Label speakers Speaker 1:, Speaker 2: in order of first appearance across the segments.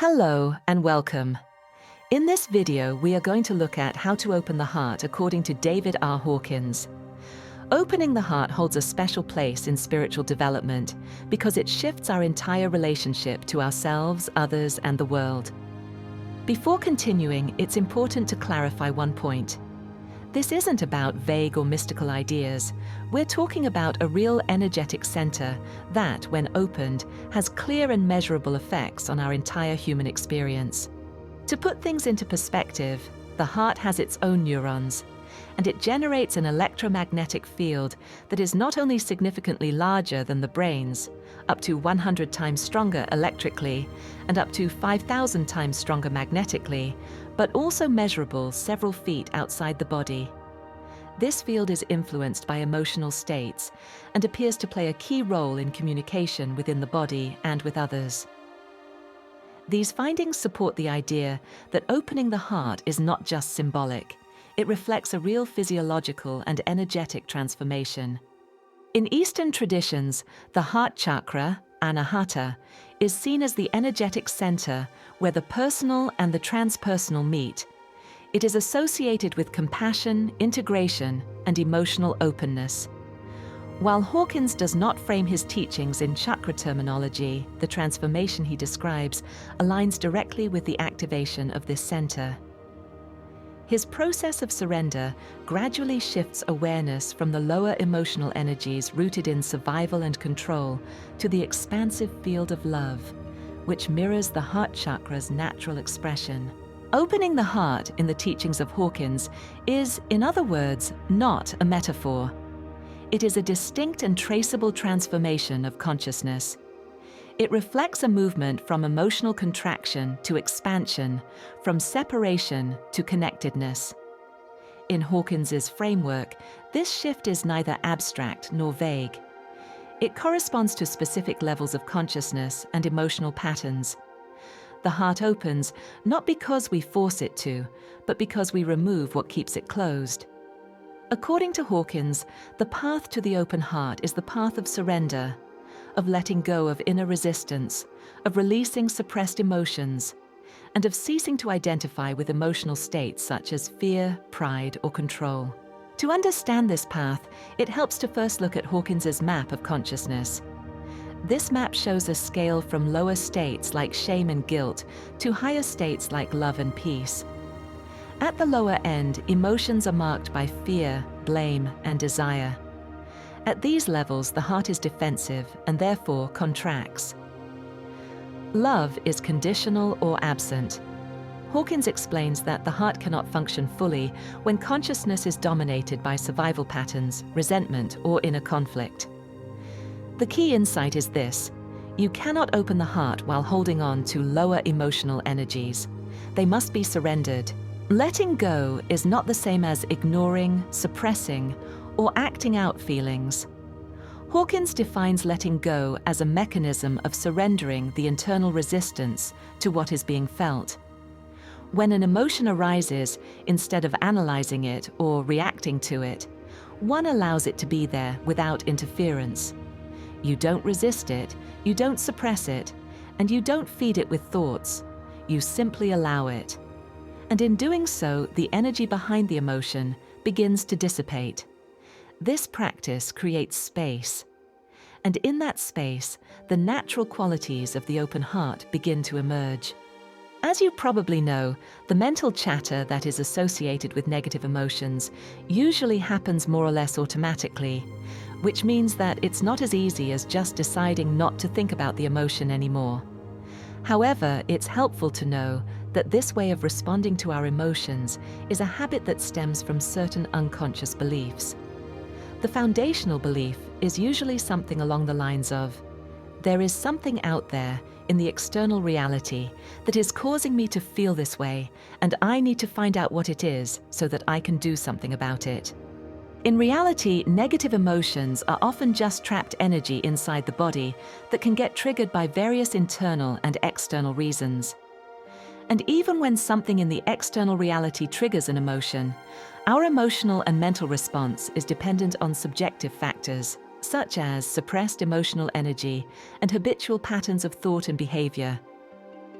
Speaker 1: Hello and welcome. In this video, we are going to look at how to open the heart according to David R. Hawkins. Opening the heart holds a special place in spiritual development because it shifts our entire relationship to ourselves, others, and the world. Before continuing, it's important to clarify one point. This isn't about vague or mystical ideas. We're talking about a real energetic center that, when opened, has clear and measurable effects on our entire human experience. To put things into perspective, the heart has its own neurons, and it generates an electromagnetic field that is not only significantly larger than the brain's, up to 100 times stronger electrically, and up to 5,000 times stronger magnetically, but also measurable several feet outside the body. This field is influenced by emotional states and appears to play a key role in communication within the body and with others. These findings support the idea that opening the heart is not just symbolic. It reflects a real physiological and energetic transformation. In Eastern traditions, the heart chakra, anahata, is seen as the energetic center where the personal and the transpersonal meet. It is associated with compassion, integration, and emotional openness. While Hawkins does not frame his teachings in chakra terminology, the transformation he describes aligns directly with the activation of this center. His process of surrender gradually shifts awareness from the lower emotional energies rooted in survival and control to the expansive field of love, which mirrors the heart chakra's natural expression. Opening the heart in the teachings of Hawkins is, in other words, not a metaphor. It is a distinct and traceable transformation of consciousness. It reflects a movement from emotional contraction to expansion, from separation to connectedness. In Hawkins's framework, this shift is neither abstract nor vague. It corresponds to specific levels of consciousness and emotional patterns. The heart opens not because we force it to, but because we remove what keeps it closed. According to Hawkins, the path to the open heart is the path of surrender, of letting go of inner resistance, of releasing suppressed emotions, and of ceasing to identify with emotional states such as fear, pride, or control. To understand this path, it helps to first look at Hawkins's map of consciousness. This map shows a scale from lower states like shame and guilt to higher states like love and peace. At the lower end, emotions are marked by fear, blame, and desire. At these levels, the heart is defensive and therefore contracts. Love is conditional or absent. Hawkins explains that the heart cannot function fully when consciousness is dominated by survival patterns, resentment, or inner conflict. The key insight is this: you cannot open the heart while holding on to lower emotional energies. They must be surrendered. Letting go is not the same as ignoring, suppressing, or acting out feelings. Hawkins defines letting go as a mechanism of surrendering the internal resistance to what is being felt. When an emotion arises, instead of analyzing it or reacting to it, one allows it to be there without interference. You don't resist it, you don't suppress it, and you don't feed it with thoughts. You simply allow it. And in doing so, the energy behind the emotion begins to dissipate. This practice creates space. And in that space, the natural qualities of the open heart begin to emerge. As you probably know, the mental chatter that is associated with negative emotions usually happens more or less automatically, which means that it's not as easy as just deciding not to think about the emotion anymore. However, it's helpful to know that this way of responding to our emotions is a habit that stems from certain unconscious beliefs. The foundational belief is usually something along the lines of, there is something out there in the external reality that is causing me to feel this way, and I need to find out what it is so that I can do something about it. In reality, negative emotions are often just trapped energy inside the body that can get triggered by various internal and external reasons. And even when something in the external reality triggers an emotion, our emotional and mental response is dependent on subjective factors, such as suppressed emotional energy and habitual patterns of thought and behavior.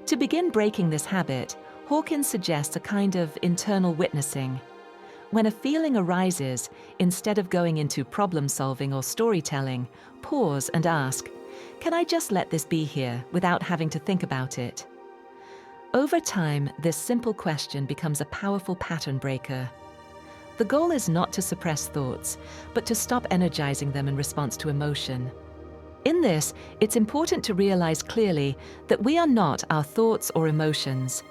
Speaker 1: To begin breaking this habit, Hawkins suggests a kind of internal witnessing. When a feeling arises, instead of going into problem-solving or storytelling, pause and ask, "Can I just let this be here without having to think about it?" Over time, this simple question becomes a powerful pattern breaker. The goal is not to suppress thoughts, but to stop energizing them in response to emotion. In this, it's important to realize clearly that we are not our thoughts or emotions.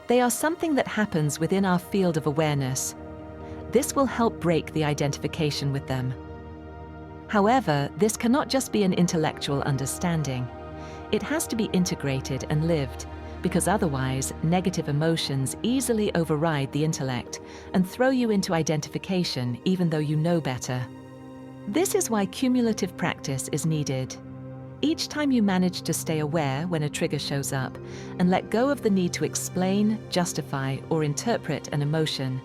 Speaker 1: They are something that happens within our field of awareness. This will help break the identification with them. However, this cannot just be an intellectual understanding. It has to be integrated and lived, because otherwise, negative emotions easily override the intellect and throw you into identification even though you know better. This is why cumulative practice is needed. Each time you manage to stay aware when a trigger shows up and let go of the need to explain, justify, or interpret an emotion,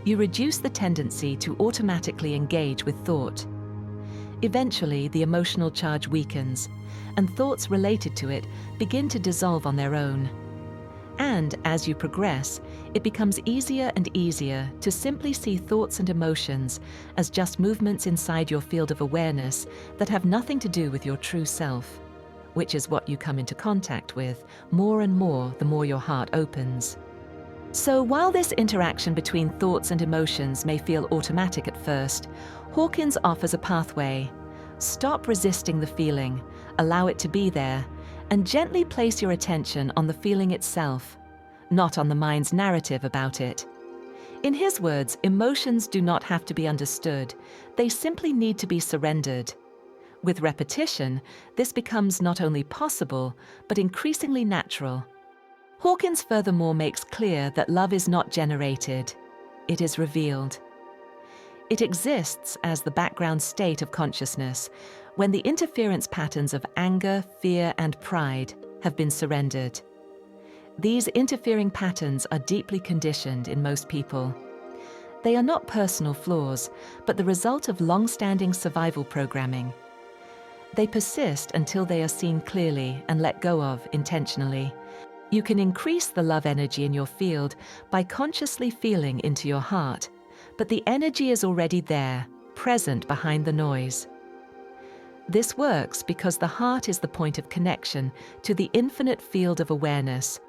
Speaker 1: you reduce the tendency to automatically engage with thought. Eventually, the emotional charge weakens, and thoughts related to it begin to dissolve on their own. And as you progress, it becomes easier and easier to simply see thoughts and emotions as just movements inside your field of awareness that have nothing to do with your true self, which is what you come into contact with more and more the more your heart opens. So while this interaction between thoughts and emotions may feel automatic at first, Hawkins offers a pathway. Stop resisting the feeling, allow it to be there, and gently place your attention on the feeling itself, not on the mind's narrative about it. In his words, emotions do not have to be understood, they simply need to be surrendered. With repetition, this becomes not only possible, but increasingly natural. Hawkins furthermore makes clear that love is not generated, it is revealed. It exists as the background state of consciousness when the interference patterns of anger, fear, and pride have been surrendered. These interfering patterns are deeply conditioned in most people. They are not personal flaws, but the result of long-standing survival programming. They persist until they are seen clearly and let go of intentionally. You can increase the love energy in your field by consciously feeling into your heart, but the energy is already there, present behind the noise. This works because the heart is the point of connection to the infinite field of awareness,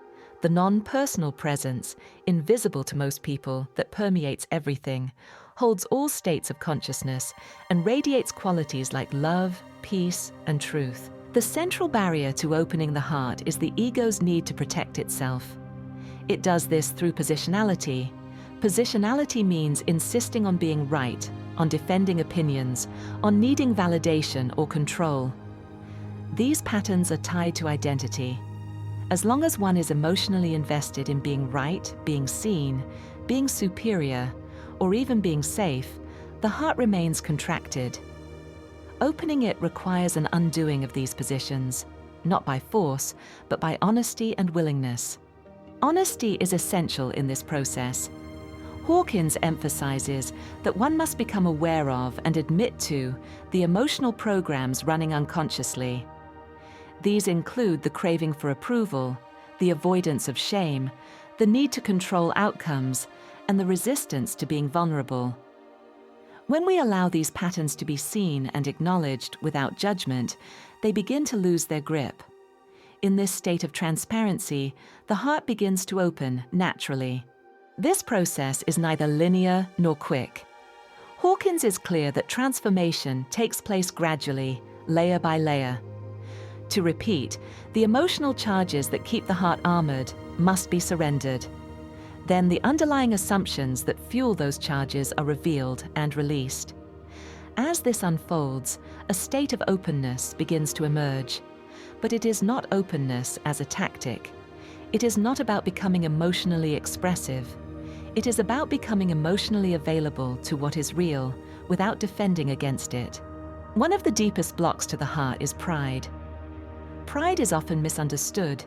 Speaker 1: the non-personal presence, invisible to most people, that permeates everything, holds all states of consciousness, and radiates qualities like love, peace, and truth. The central barrier to opening the heart is the ego's need to protect itself. It does this through positionality. Positionality means insisting on being right, on defending opinions, on needing validation or control. These patterns are tied to identity. As long as one is emotionally invested in being right, being seen, being superior, or even being safe, the heart remains contracted. Opening it requires an undoing of these positions, not by force, but by honesty and willingness. Honesty is essential in this process. Hawkins emphasizes that one must become aware of and admit to the emotional programs running unconsciously. These include the craving for approval, the avoidance of shame, the need to control outcomes, and the resistance to being vulnerable. When we allow these patterns to be seen and acknowledged without judgment, they begin to lose their grip. In this state of transparency, the heart begins to open naturally. This process is neither linear nor quick. Hawkins is clear that transformation takes place gradually, layer by layer. To repeat, the emotional charges that keep the heart armored must be surrendered. Then the underlying assumptions that fuel those charges are revealed and released. As this unfolds, a state of openness begins to emerge. But it is not openness as a tactic. It is not about becoming emotionally expressive. It is about becoming emotionally available to what is real without defending against it. One of the deepest blocks to the heart is pride. Pride is often misunderstood.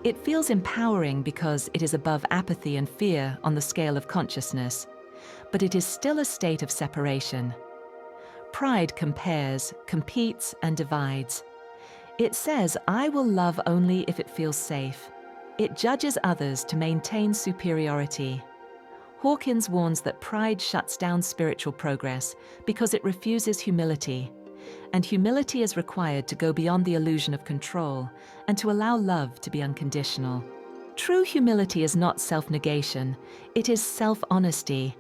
Speaker 1: It feels empowering because it is above apathy and fear on the scale of consciousness, but it is still a state of separation. Pride compares, competes, and divides. It says, "I will love only if it feels safe." It judges others to maintain superiority. Hawkins warns that pride shuts down spiritual progress because it refuses humility, and humility is required to go beyond the illusion of control and to allow love to be unconditional. True humility is not self-negation, it is self-honesty.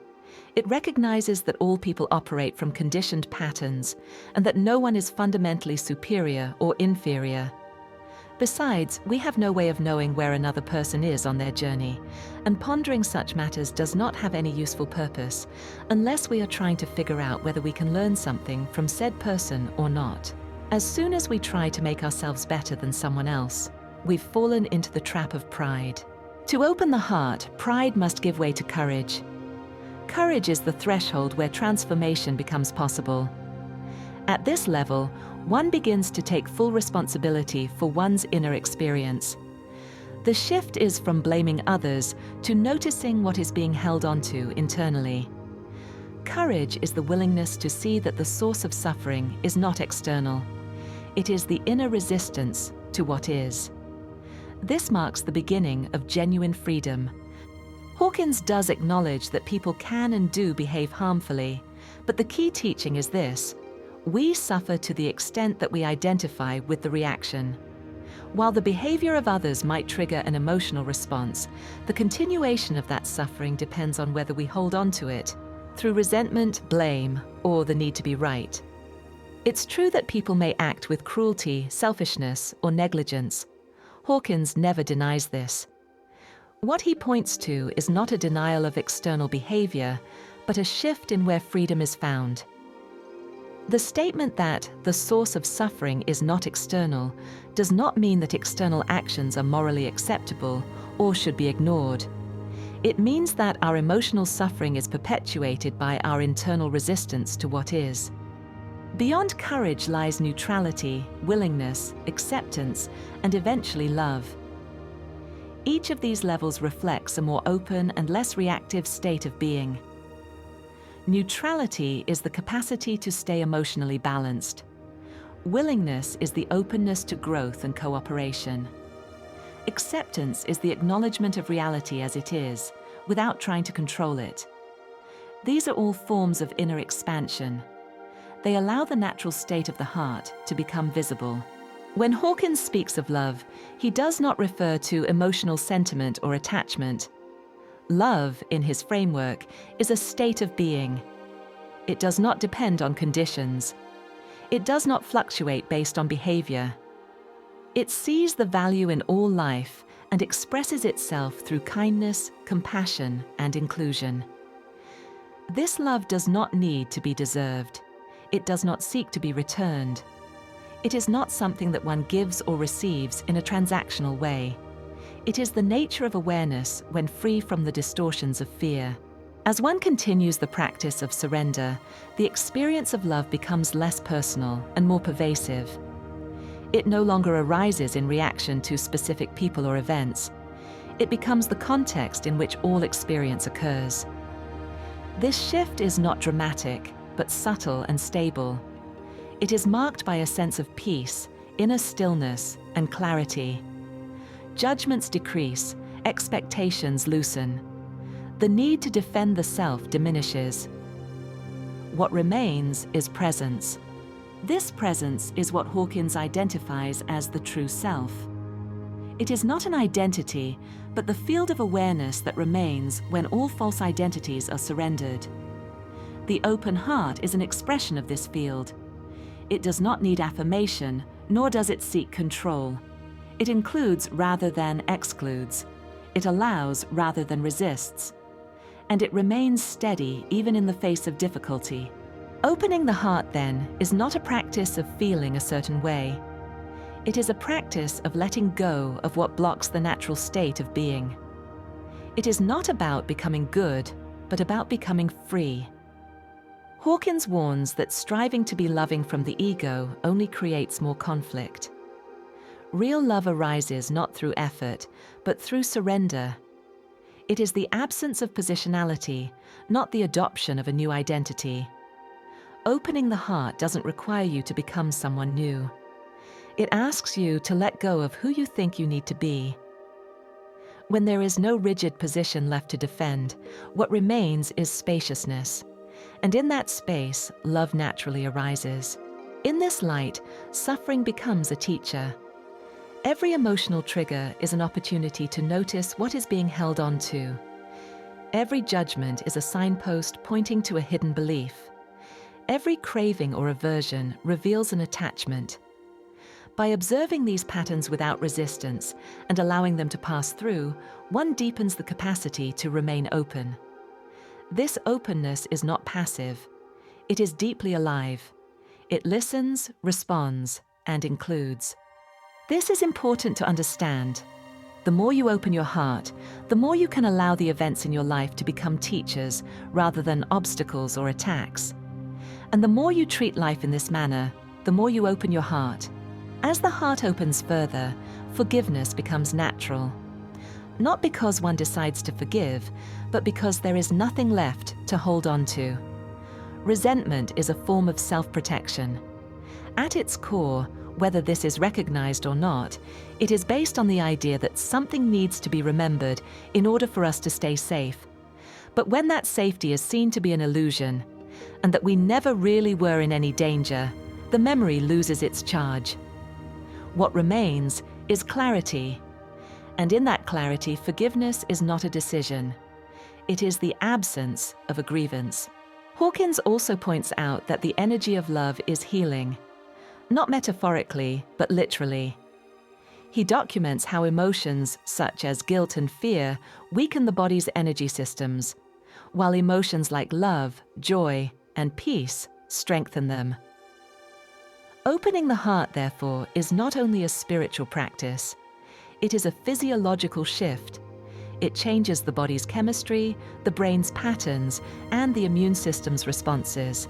Speaker 1: It recognizes that all people operate from conditioned patterns and that no one is fundamentally superior or inferior. Besides, we have no way of knowing where another person is on their journey, and pondering such matters does not have any useful purpose unless we are trying to figure out whether we can learn something from said person or not. As soon as we try to make ourselves better than someone else, we've fallen into the trap of pride. To open the heart, pride must give way to courage. Courage is the threshold where transformation becomes possible. At this level, one begins to take full responsibility for one's inner experience. The shift is from blaming others to noticing what is being held onto internally. Courage is the willingness to see that the source of suffering is not external. It is the inner resistance to what is. This marks the beginning of genuine freedom. Hawkins does acknowledge that people can and do behave harmfully, but the key teaching is this: we suffer to the extent that we identify with the reaction. While the behavior of others might trigger an emotional response, the continuation of that suffering depends on whether we hold on to it, through resentment, blame, or the need to be right. It's true that people may act with cruelty, selfishness, or negligence. Hawkins never denies this. What he points to is not a denial of external behavior, but a shift in where freedom is found. The statement that the source of suffering is not external does not mean that external actions are morally acceptable or should be ignored. It means that our emotional suffering is perpetuated by our internal resistance to what is. Beyond courage lies neutrality, willingness, acceptance, and eventually love. Each of these levels reflects a more open and less reactive state of being. Neutrality is the capacity to stay emotionally balanced. Willingness is the openness to growth and cooperation. Acceptance is the acknowledgement of reality as it is, without trying to control it. These are all forms of inner expansion. They allow the natural state of the heart to become visible. When Hawkins speaks of love, he does not refer to emotional sentiment or attachment. Love, in his framework, is a state of being. It does not depend on conditions. It does not fluctuate based on behavior. It sees the value in all life and expresses itself through kindness, compassion, and inclusion. This love does not need to be deserved. It does not seek to be returned. It is not something that one gives or receives in a transactional way. It is the nature of awareness when free from the distortions of fear. As one continues the practice of surrender, the experience of love becomes less personal and more pervasive. It no longer arises in reaction to specific people or events. It becomes the context in which all experience occurs. This shift is not dramatic, but subtle and stable. It is marked by a sense of peace, inner stillness, and clarity. Judgments decrease, expectations loosen. The need to defend the self diminishes. What remains is presence. This presence is what Hawkins identifies as the true self. It is not an identity, but the field of awareness that remains when all false identities are surrendered. The open heart is an expression of this field. It does not need affirmation, nor does it seek control. It includes rather than excludes. It allows rather than resists. And it remains steady even in the face of difficulty. Opening the heart, then, is not a practice of feeling a certain way. It is a practice of letting go of what blocks the natural state of being. It is not about becoming good, but about becoming free. Hawkins warns that striving to be loving from the ego only creates more conflict. Real love arises not through effort, but through surrender. It is the absence of positionality, not the adoption of a new identity. Opening the heart doesn't require you to become someone new. It asks you to let go of who you think you need to be. When there is no rigid position left to defend, what remains is spaciousness. And in that space, love naturally arises. In this light, suffering becomes a teacher. Every emotional trigger is an opportunity to notice what is being held on to. Every judgment is a signpost pointing to a hidden belief. Every craving or aversion reveals an attachment. By observing these patterns without resistance and allowing them to pass through, one deepens the capacity to remain open. This openness is not passive. It is deeply alive. It listens, responds, and includes. This is important to understand. The more you open your heart, the more you can allow the events in your life to become teachers rather than obstacles or attacks. And the more you treat life in this manner, the more you open your heart. As the heart opens further, forgiveness becomes natural. Not because one decides to forgive, but because there is nothing left to hold on to. Resentment is a form of self-protection. At its core, whether this is recognized or not, it is based on the idea that something needs to be remembered in order for us to stay safe. But when that safety is seen to be an illusion, and that we never really were in any danger, the memory loses its charge. What remains is clarity. And in that clarity, forgiveness is not a decision. It is the absence of a grievance. Hawkins also points out that the energy of love is healing. Not metaphorically, but literally. He documents how emotions such as guilt and fear weaken the body's energy systems, while emotions like love, joy, and peace strengthen them. Opening the heart, therefore, is not only a spiritual practice, it is a physiological shift. It changes the body's chemistry, the brain's patterns, and the immune system's responses.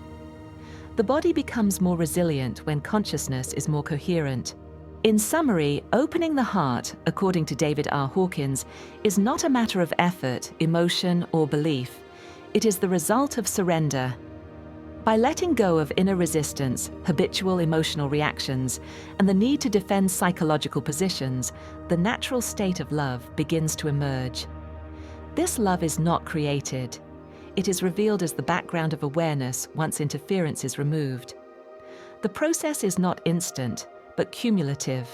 Speaker 1: The body becomes more resilient when consciousness is more coherent. In summary, opening the heart, according to David R. Hawkins, is not a matter of effort, emotion, or belief. It is the result of surrender. By letting go of inner resistance, habitual emotional reactions, and the need to defend psychological positions, the natural state of love begins to emerge. This love is not created. It is revealed as the background of awareness once interference is removed. The process is not instant, but cumulative.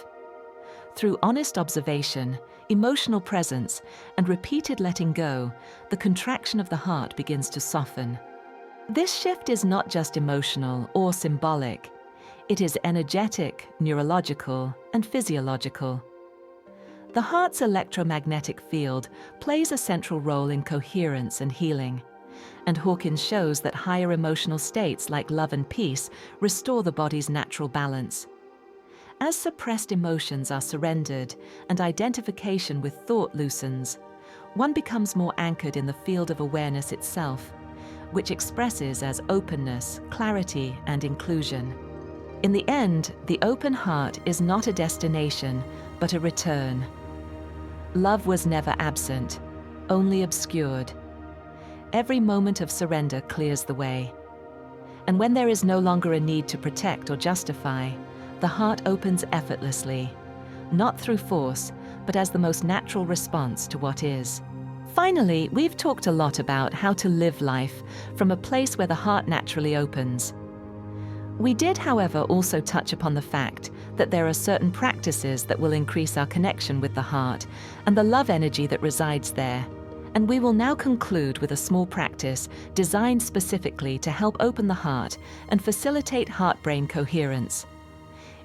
Speaker 1: Through honest observation, emotional presence, and repeated letting go, the contraction of the heart begins to soften. This shift is not just emotional or symbolic. It is energetic, neurological, and physiological. The heart's electromagnetic field plays a central role in coherence and healing. And Hawkins shows that higher emotional states like love and peace restore the body's natural balance. As suppressed emotions are surrendered and identification with thought loosens, one becomes more anchored in the field of awareness itself, which expresses as openness, clarity, and inclusion. In the end, the open heart is not a destination, but a return. Love was never absent, only obscured. Every moment of surrender clears the way. And when there is no longer a need to protect or justify, the heart opens effortlessly, not through force, but as the most natural response to what is. Finally, we've talked a lot about how to live life from a place where the heart naturally opens. We did, however, also touch upon the fact that there are certain practices that will increase our connection with the heart and the love energy that resides there. And we will now conclude with a small practice designed specifically to help open the heart and facilitate heart-brain coherence.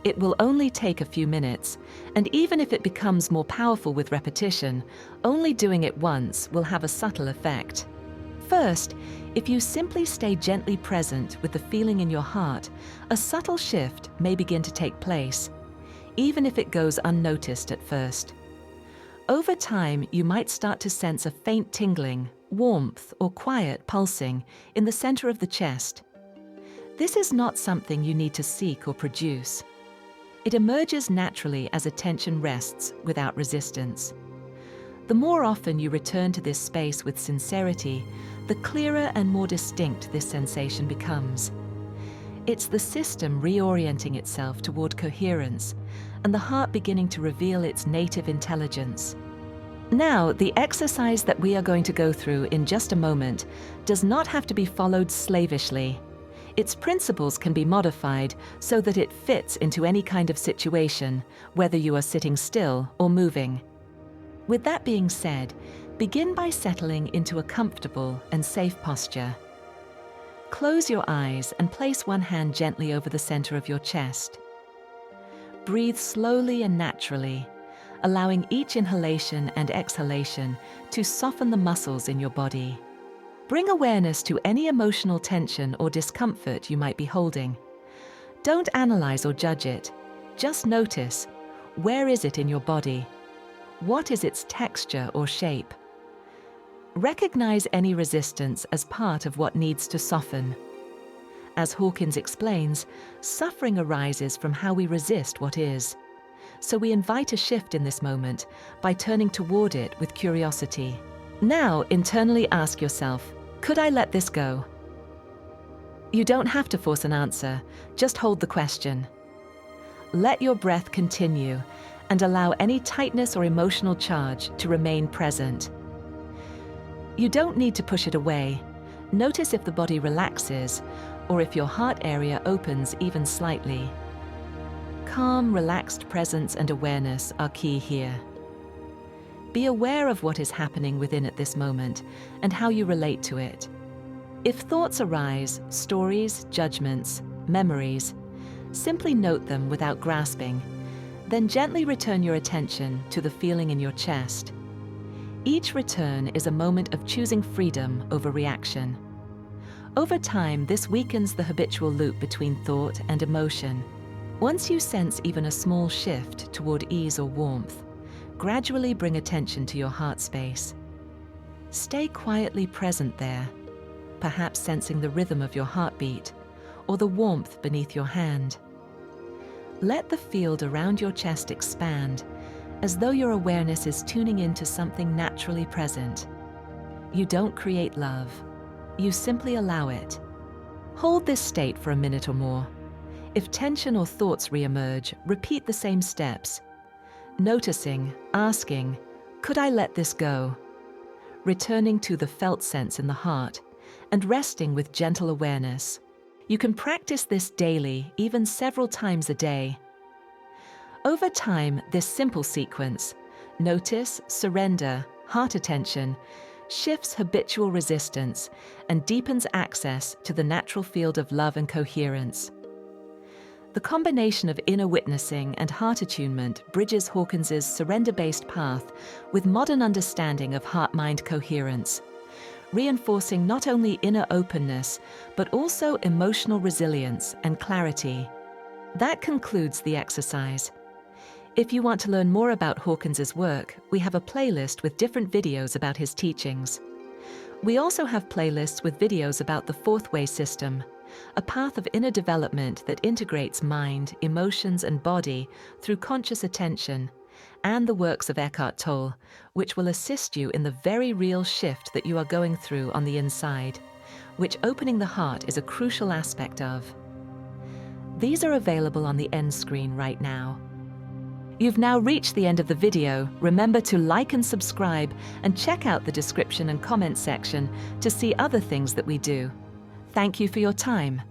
Speaker 1: It will only take a few minutes, and even if it becomes more powerful with repetition, only doing it once will have a subtle effect. First, if you simply stay gently present with the feeling in your heart, a subtle shift may begin to take place, even if it goes unnoticed at first. Over time, you might start to sense a faint tingling, warmth, or quiet pulsing in the center of the chest. This is not something you need to seek or produce. It emerges naturally as attention rests without resistance. The more often you return to this space with sincerity, the clearer and more distinct this sensation becomes. It's the system reorienting itself toward coherence, and the heart beginning to reveal its native intelligence. Now, the exercise that we are going to go through in just a moment does not have to be followed slavishly. Its principles can be modified so that it fits into any kind of situation, whether you are sitting still or moving. With that being said, begin by settling into a comfortable and safe posture. Close your eyes and place one hand gently over the center of your chest. Breathe slowly and naturally, allowing each inhalation and exhalation to soften the muscles in your body. Bring awareness to any emotional tension or discomfort you might be holding. Don't analyze or judge it. Just notice, where is it in your body? What is its texture or shape? Recognize any resistance as part of what needs to soften. As Hawkins explains, suffering arises from how we resist what is. So we invite a shift in this moment by turning toward it with curiosity. Now, internally ask yourself, could I let this go? You don't have to force an answer, just hold the question. Let your breath continue and allow any tightness or emotional charge to remain present. You don't need to push it away. Notice if the body relaxes or if your heart area opens even slightly. Calm, relaxed presence and awareness are key here. Be aware of what is happening within at this moment and how you relate to it. If thoughts arise, stories, judgments, memories, simply note them without grasping. Then gently return your attention to the feeling in your chest. Each return is a moment of choosing freedom over reaction. Over time, this weakens the habitual loop between thought and emotion. Once you sense even a small shift toward ease or warmth, gradually bring attention to your heart space. Stay quietly present there, perhaps sensing the rhythm of your heartbeat or the warmth beneath your hand. Let the field around your chest expand, as though your awareness is tuning into something naturally present. You don't create love, you simply allow it. Hold this state for a minute or more. If tension or thoughts re-emerge, repeat the same steps. Noticing, asking, could I let this go? Returning to the felt sense in the heart, and resting with gentle awareness. You can practice this daily, even several times a day. Over time, this simple sequence, notice, surrender, heart attention, shifts habitual resistance and deepens access to the natural field of love and coherence. The combination of inner witnessing and heart attunement bridges Hawkins's surrender-based path with modern understanding of heart-mind coherence, reinforcing not only inner openness, but also emotional resilience and clarity. That concludes the exercise. If you want to learn more about Hawkins's work, we have a playlist with different videos about his teachings. We also have playlists with videos about the fourth way system, a path of inner development that integrates mind, emotions, and body through conscious attention, and the works of Eckhart Tolle, which will assist you in the very real shift that you are going through on the inside, which opening the heart is a crucial aspect of. These are available on the end screen right now. You've now reached the end of the video. Remember to like and subscribe, and check out the description and comment section to see other things that we do. Thank you for your time.